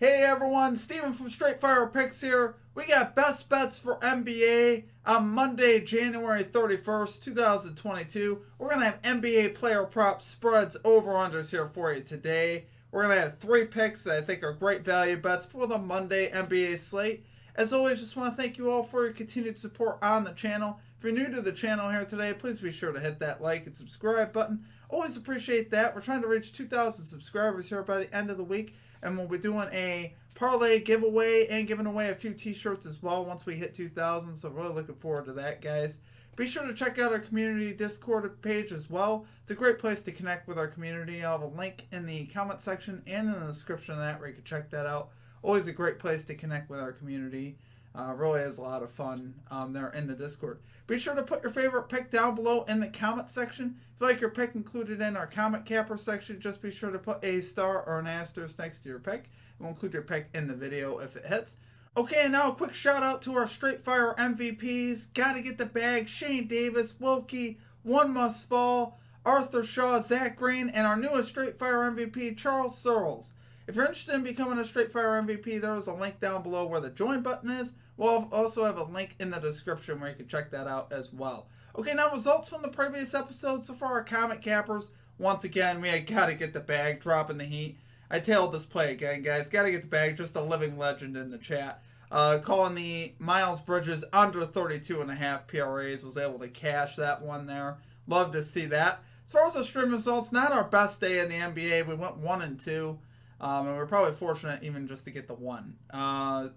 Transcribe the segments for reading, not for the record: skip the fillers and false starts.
Hey everyone, Steven from Straight Fire Picks here. We got best bets for NBA on Monday, January 31st, 2022. We're going to have NBA player props, spreads, over-unders here for you today. We're going to have 3 picks that I think are great value bets for the Monday NBA slate. As always, just want to thank you all for your continued support on the channel. If you're new to the channel here today, please be sure to hit that like and subscribe button. Always appreciate that. We're trying to reach 2,000 subscribers here by the end of the week. And we'll be doing a parlay giveaway and giving away a few t-shirts as well once we hit 2,000. So really looking forward to that, guys. Be sure to check out our community Discord page as well. It's a great place to connect with our community. I'll have a link in the comment section and in the description of that where you can check that out. Always a great place to connect with our community. Really is a lot of fun there in the Discord. Be sure to put your favorite pick down below in the comment section. If you like your pick included in our comment capper section, just be sure to put a star or an asterisk next to your pick. We'll include your pick in the video if it hits. Okay, and now a quick shout out to our Straight Fire MVPs. Gotta get the bag. Shane Davis, Wilkie, One Must Fall, Arthur Shaw, Zach Green, and our newest Straight Fire MVP, Charles Searles. If you're interested in becoming a Straight Fire MVP, there is a link down below where the join button is. We'll also have a link in the description where you can check that out as well. Okay, now results from the previous episode. So for our comment cappers, once again, we had got to get the bag, dropping the heat. I tailed this play again, guys. Got to get the bag. Just a living legend in the chat. Calling the Miles Bridges under 32.5 PRAs. Was able to cash that one there. Love to see that. As far as the stream results, not our best day in the NBA. We went 1-2. And we're probably fortunate even just to get the 1.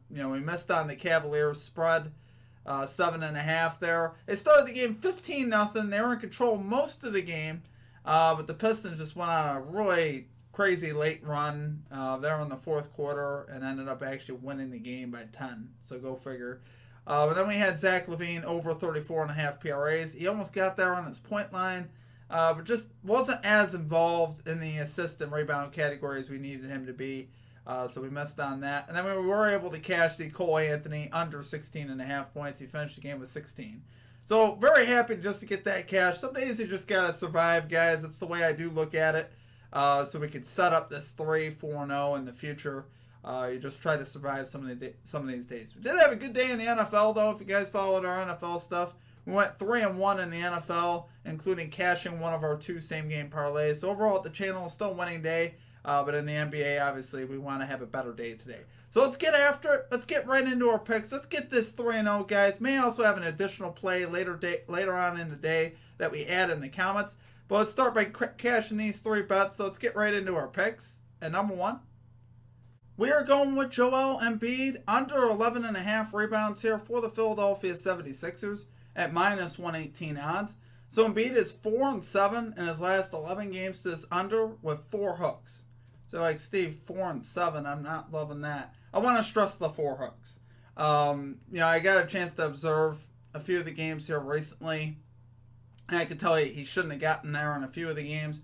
We missed on the Cavaliers spread, 7.5 there. They started the game 15-0. They were in control most of the game, but the Pistons just went on a really crazy late run there in the fourth quarter and ended up actually winning the game by 10. So go figure. But then we had Zach LaVine over 34.5 PRAs. He almost got there on his point line. But just wasn't as involved in the assist and rebound categories we needed him to be. So we missed on that. And then we were able to cash the Cole Anthony under 16.5 points. He finished the game with 16. So very happy just to get that cash. Some days you just got to survive, guys. That's the way I do look at it. So we could set up this 3-4-0 in the future. You just try to survive some of these days. We did have a good day in the NFL, though, if you guys followed our NFL stuff. We went 3-1 in the NFL, including cashing one of our 2 same-game parlays. So overall, at the channel, still a winning day. But in the NBA, obviously, we want to have a better day today. So let's get after it. Let's get right into our picks. Let's get this 3-0, guys. May also have an additional play later on in the day that we add in the comments. But let's start by cashing these 3 bets. So let's get right into our picks. And number 1, we are going with Joel Embiid under 11.5 rebounds here for the Philadelphia 76ers. At minus 118 odds. So Embiid is 4-7 in his last 11 games to this under with 4 hooks. So like Steve, 4-7, I'm not loving that. I want to stress the 4 hooks. I got a chance to observe a few of the games here recently. And I can tell you he shouldn't have gotten there in a few of the games.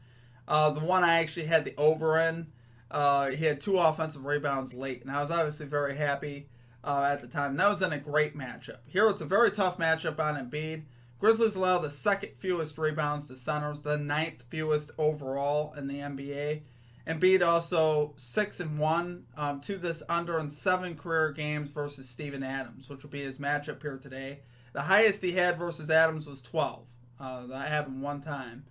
The one I actually had the over in, he had 2 offensive rebounds late. And I was obviously very happy at the time. That was in a great matchup. Here it's a very tough matchup on Embiid. Grizzlies allow the 2nd fewest rebounds to centers, the 9th fewest overall in the NBA. Embiid also 6-1 to this under in 7 career games versus Steven Adams, which will be his matchup here today. The highest he had versus Adams was 12. That happened one time.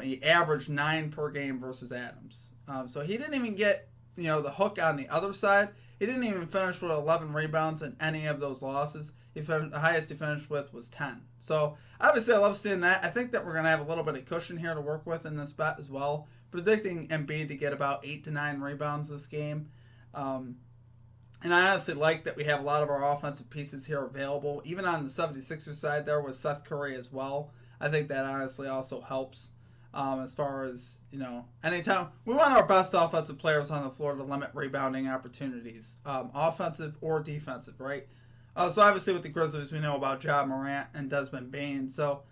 He averaged 9 per game versus Adams. So he didn't even get the hook on the other side. He didn't even finish with 11 rebounds in any of those losses. The highest he finished with was 10. So, obviously, I love seeing that. I think that we're going to have a little bit of cushion here to work with in this bet as well. Predicting Embiid to get about 8 to 9 rebounds this game. And I honestly like that we have a lot of our offensive pieces here available. Even on the 76ers side there with Seth Curry as well. I think that honestly also helps. As far as, anytime we want our best offensive players on the floor to limit rebounding opportunities, offensive or defensive, right? So obviously with the Grizzlies, we know about Ja Morant and Desmond Bane. So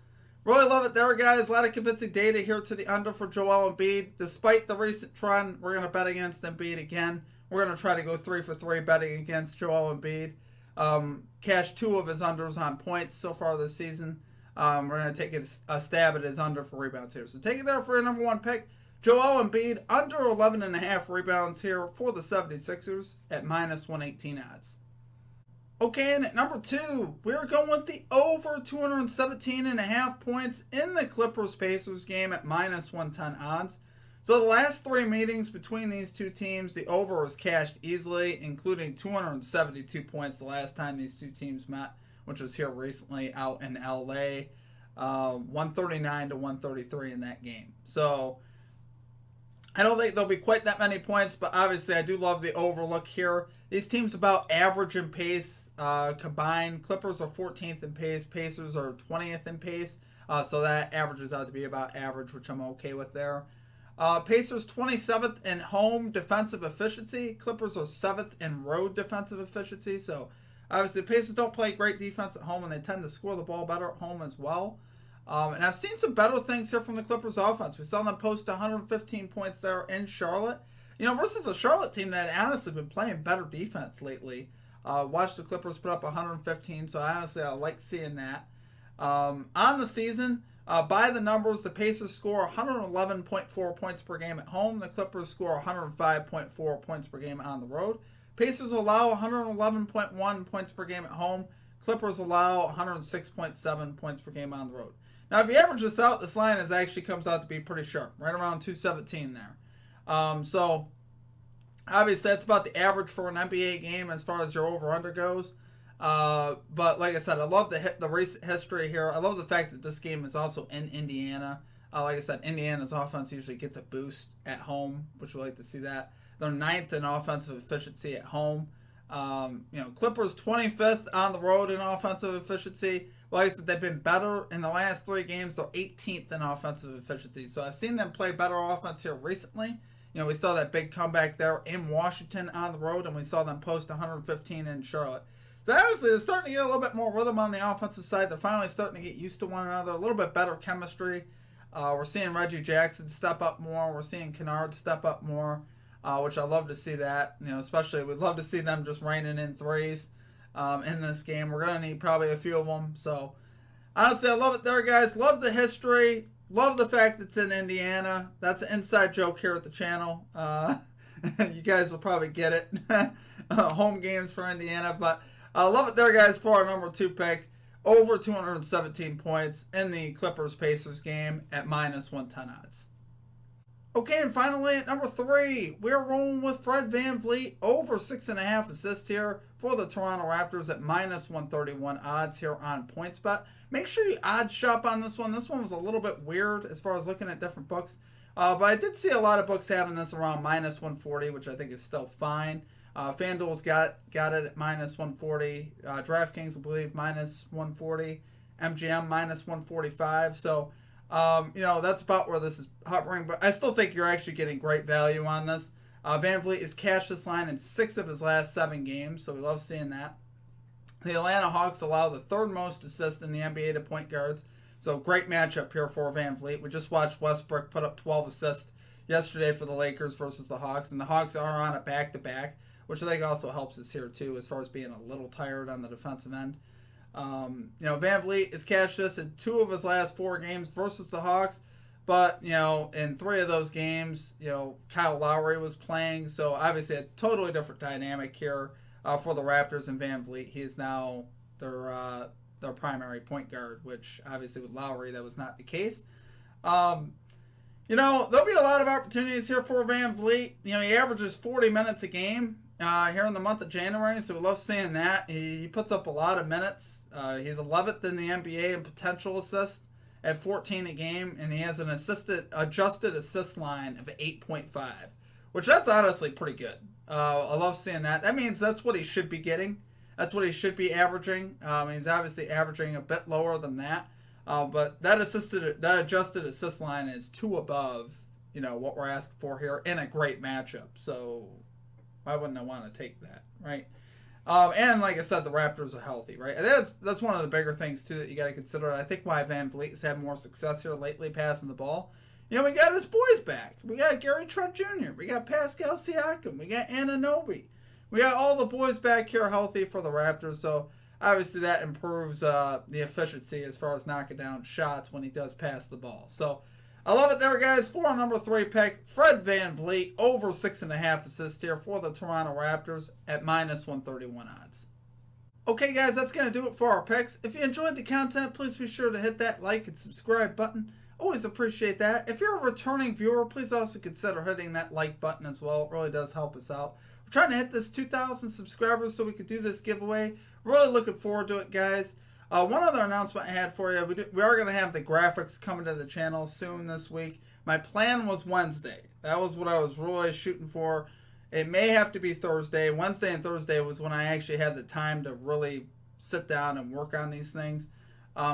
really love it there, guys. A lot of convincing data here to the under for Joel Embiid. Despite the recent trend, we're going to bet against Embiid again. We're going to try to go 3 for 3 betting against Joel Embiid. Cash 2 of his unders on points so far this season. We're going to take a stab at his under for rebounds here. So take it there for your number 1 pick. Joel Embiid under 11.5 rebounds here for the 76ers at minus 118 odds. Okay, and at number 2, we're going with the over 217.5 points in the Clippers-Pacers game at minus 110 odds. So the last 3 meetings between these two teams, the over was cashed easily, including 272 points the last time these two teams met, which was here recently out in LA. 139 to 133 in that game. So I don't think there'll be quite that many points, but obviously I do love the overlook here. These teams about average in pace combined. Clippers are 14th in pace. Pacers are 20th in pace. So that averages out to be about average, which I'm okay with there. Pacers 27th in home defensive efficiency. Clippers are 7th in road defensive efficiency. So obviously the Pacers don't play great defense at home, and they tend to score the ball better at home as well. And I've seen some better things here from the Clippers offense. We saw them post 115 points there in Charlotte. Versus a Charlotte team that had honestly been playing better defense lately. Watched the Clippers put up 115, so I like seeing that. On the season, by the numbers, the Pacers score 111.4 points per game at home. The Clippers score 105.4 points per game on the road. Pacers allow 111.1 points per game at home. Clippers allow 106.7 points per game on the road. Now, if you average this out, this line actually comes out to be pretty sharp, right around 217 there. So, obviously, that's about the average for an NBA game as far as your over-under goes. But like I said, I love the recent history here. I love the fact that this game is also in Indiana. Like I said, Indiana's offense usually gets a boost at home, which we like to see that. They're 9th in offensive efficiency at home. Clippers 25th on the road in offensive efficiency. Like I said, they've been better in the last 3 games. They're 18th in offensive efficiency. So I've seen them play better offense here recently. We saw that big comeback there in Washington on the road, and we saw them post 115 in Charlotte. So obviously they're starting to get a little bit more rhythm on the offensive side. They're finally starting to get used to one another. A little bit better chemistry. We're seeing Reggie Jackson step up more. We're seeing Kennard step up more. Which I love to see that. Especially we'd love to see them just raining in threes in this game. We're going to need probably a few of them. So, honestly, I love it there, guys. Love the history. Love the fact it's in Indiana. That's an inside joke here at the channel. You guys will probably get it. Home games for Indiana. But I love it there, guys, for our number 2 pick. Over 217 points in the Clippers-Pacers game at minus 110 odds. Okay, and finally at number 3, we're rolling with Fred VanVleet over 6.5 assists here for the Toronto Raptors at minus 131 odds here on PointsBet. Make sure you odds shop on this one. This one was a little bit weird as far as looking at different books. But I did see a lot of books having this around minus 140, which I think is still fine. FanDuel's got it at minus 140. DraftKings, I believe, minus 140. MGM minus 145. So, that's about where this is hovering, but I still think you're actually getting great value on this. VanVleet has cashed this line in 6 of his last 7 games, so we love seeing that. The Atlanta Hawks allow the 3rd most assists in the NBA to point guards, so great matchup here for VanVleet. We just watched Westbrook put up 12 assists yesterday for the Lakers versus the Hawks, and the Hawks are on a back-to-back, which I think also helps us here too as far as being a little tired on the defensive end. VanVleet has cashed this in 2 of his last 4 games versus the Hawks. But, in 3 of those games, Kyle Lowry was playing. So, obviously, a totally different dynamic here for the Raptors and VanVleet. He is now their primary point guard, which, obviously, with Lowry, that was not the case. There'll be a lot of opportunities here for VanVleet. He averages 40 minutes a game. Here in the month of January, so we love seeing that. He puts up a lot of minutes. He's 11th in the NBA in potential assists at 14 a game, and he has an adjusted assist line of 8.5, which that's honestly pretty good. I love seeing that. That means that's what he should be getting. That's what he should be averaging. He's obviously averaging a bit lower than that, but that adjusted assist line is 2 above, what we're asking for here in a great matchup. So why wouldn't I want to take that, right? And like I said, the Raptors are healthy, right? And that's one of the bigger things, too, that you got to consider. I think why VanVleet has had more success here lately passing the ball. We got his boys back. We got Gary Trent Jr. We got Pascal Siakam. We got Anunoby. We got all the boys back here healthy for the Raptors. So, obviously, that improves the efficiency as far as knocking down shots when he does pass the ball. So, I love it there, guys. For our number 3 pick, Fred VanVleet, over 6.5 assists here for the Toronto Raptors at -131 odds. Okay, guys, that's going to do it for our picks. If you enjoyed the content, please be sure to hit that like and subscribe button. Always appreciate that. If you're a returning viewer, please also consider hitting that like button as well. It really does help us out. We're trying to hit this 2,000 subscribers so we could do this giveaway. Really looking forward to it, guys. One other announcement I had for you. We are going to have the graphics coming to the channel soon this week. My plan was Wednesday. That was what I was really shooting for. It may have to be Thursday. Wednesday and Thursday was when I actually had the time to really sit down and work on these things.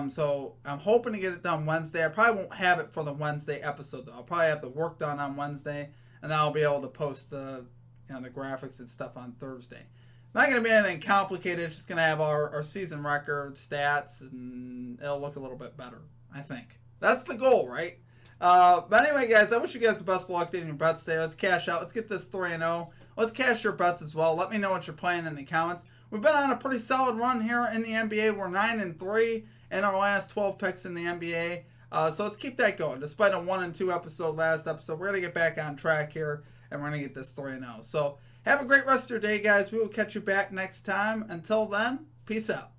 So I'm hoping to get it done Wednesday. I probably won't have it for the Wednesday episode, though. I'll probably have the work done on Wednesday, and then I'll be able to post the graphics and stuff on Thursday. Not going to be anything complicated. It's just going to have our season record, stats, and it'll look a little bit better, I think. That's the goal, right? But anyway, guys, I wish you guys the best of luck in your bets today. Let's cash out. Let's get this 3-0. Let's cash your bets as well. Let me know what you're playing in the comments. We've been on a pretty solid run here in the NBA. We're 9-3 in our last 12 picks in the NBA. So let's keep that going. Despite a 1-2 episode last episode, we're going to get back on track here, and we're going to get this 3-0. So have a great rest of your day, guys. We will catch you back next time. Until then, peace out.